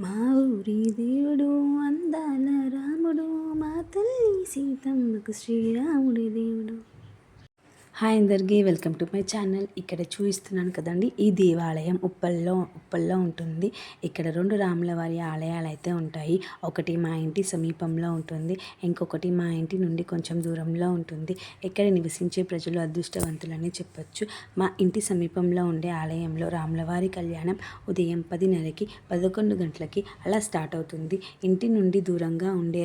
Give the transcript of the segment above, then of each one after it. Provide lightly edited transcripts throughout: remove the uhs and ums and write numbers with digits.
మా ఊరి దేవుడు అందాల రాముడు, మా తల్లి సీతమ్మకు శ్రీరాముడి దేవుడు. హాయ్ అందరికీ, వెల్కమ్ టు మై ఛానల్. ఇక్కడ చూపిస్తున్నాను కదండి, ఈ దేవాలయం ఉప్పల్లో ఉంటుంది. ఇక్కడ 2 రాముల వారి ఆలయాలు అయితే ఉంటాయి. ఒకటి మా ఇంటి సమీపంలో ఉంటుంది, ఇంకొకటి మా ఇంటి నుండి కొంచెం దూరంలో ఉంటుంది. ఇక్కడ నివసించే ప్రజలు అదృష్టవంతులని చెప్పొచ్చు. మా ఇంటి సమీపంలో ఉండే ఆలయంలో రాముల వారి కళ్యాణం ఉదయం 10:30కి 11 గంటలకి అలా స్టార్ట్ అవుతుంది. ఇంటి నుండి దూరంగా ఉండే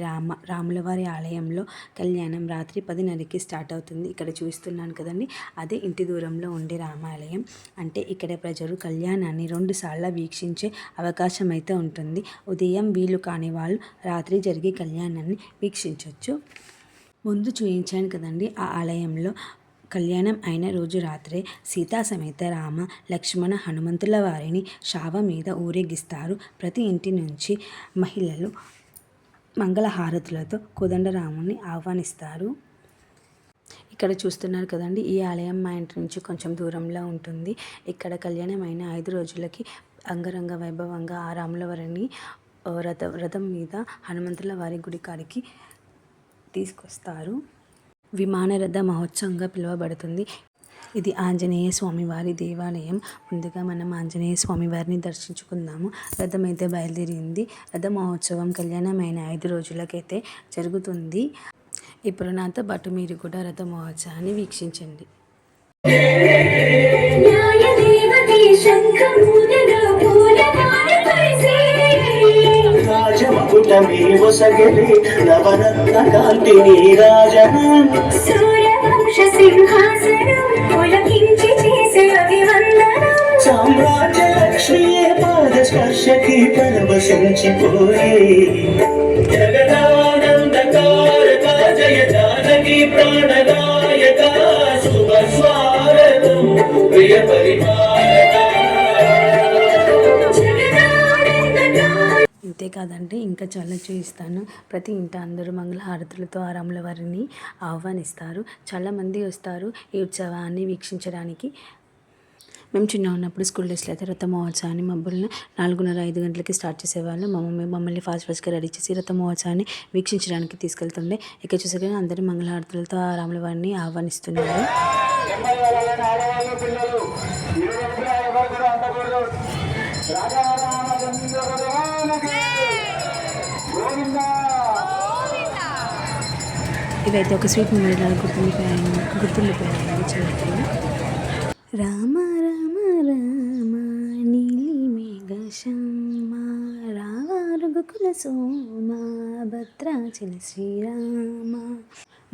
రాముల వారి ఆలయంలో కళ్యాణం రాత్రి 10:30కి స్టార్ట్ అవుతుంది. ఇక్కడ చూస్తున్నాను కదండి, అదే ఇంటి దూరంలో ఉండే రామాలయం. అంటే ఇక్కడ ప్రజలు కళ్యాణాన్ని 2 సార్లు వీక్షించే అవకాశం అయితే ఉంటుంది. ఉదయం వీలు కాని వాళ్ళు రాత్రి జరిగే కళ్యాణాన్ని వీక్షించవచ్చు. ముందు చూపించాను కదండి, ఆ ఆలయంలో కళ్యాణం అయిన రోజు రాత్రే సీతా సమేత రామ లక్ష్మణ హనుమంతుల వారిని శావ మీద ఊరేగిస్తారు. ప్రతి ఇంటి నుంచి మహిళలు మంగళహారతులతో కోదండరాముని ఆహ్వానిస్తారు. ఇక్కడ చూస్తున్నారు కదండి, ఈ ఆలయం మా ఇంటి నుంచి కొంచెం దూరంలో ఉంటుంది. ఇక్కడ కళ్యాణం అయిన 5 రోజులకి అంగరంగ వైభవంగా ఆ రాముల వారిని రథం మీద హనుమంతుల వారి గుడి కాడికి తీసుకొస్తారు. విమాన రథ మహోత్సవంగా పిలువబడుతుంది. ఇది ఆంజనేయ స్వామి వారి దేవాలయం. ముందుగా మనం ఆంజనేయ స్వామి వారిని దర్శించుకుందాము. రథం అయితే బయలుదేరింది. రథ మహోత్సవం కళ్యాణమైన 5 రోజులకైతే జరుగుతుంది. ఇప్పుడు నాతో పాటు మీరు కూడా రథ మహోత్సవాన్ని వీక్షించండి. సామ్రాజ్య లక్ష్మీ పాద స్పర్శకి పరవశించిపోయే జగదానందకారక జయ జానకి ప్రాణదాయక శుభ స్వాగతం ప్రియ పరిపాలక. ఇంతేకాదంటే ఇంకా చాలా చూపిస్తాను. ప్రతి ఇంట అందరూ మంగళహారతులతో ఆ రాముల వారిని ఆహ్వానిస్తారు. చాలామంది వస్తారు ఈ ఉత్సవాన్ని వీక్షించడానికి. మేము చిన్న ఉన్నప్పుడు స్కూల్ డేస్లో అయితే రథ మహోత్సవాన్ని మబ్బులను 4:30-5 గంటలకి స్టార్ట్ చేసేవాళ్ళు. మమ్మల్ని ఫాస్ట్గా రెడీ చేసి రథ మహోత్సవాన్ని వీక్షించడానికి తీసుకెళ్తుండే. ఇక్కడ చూసాక అందరూ మంగళహారతులతో ఆ రాముల వారిని ఆహ్వానిస్తున్నారు. ఇవైతే ఒక స్వీట్ మెమరీ లాగా గుర్తుండిపోయాయి చిన్నప్పుడు. రామ రామ రామ నీలి మేఘశ్యామ రావ రఘుకుల సోమ భద్రాచల శ్రీరామ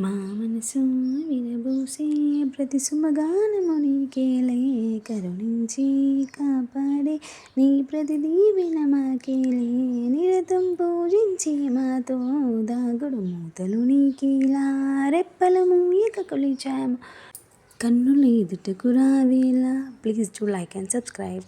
మా మనసు వినబూసే ప్రతి సుమగానమునికేలే కరుణించి కాపాడే నీ ప్రతి దీవెన మాకేలే నిరతం పూజించి మాతో దాగుడు మూతలు నీకేలా రెప్పలు మూయక కొలిచాము కన్నులు ఎదుటకు రావేలా. Please do like and subscribe.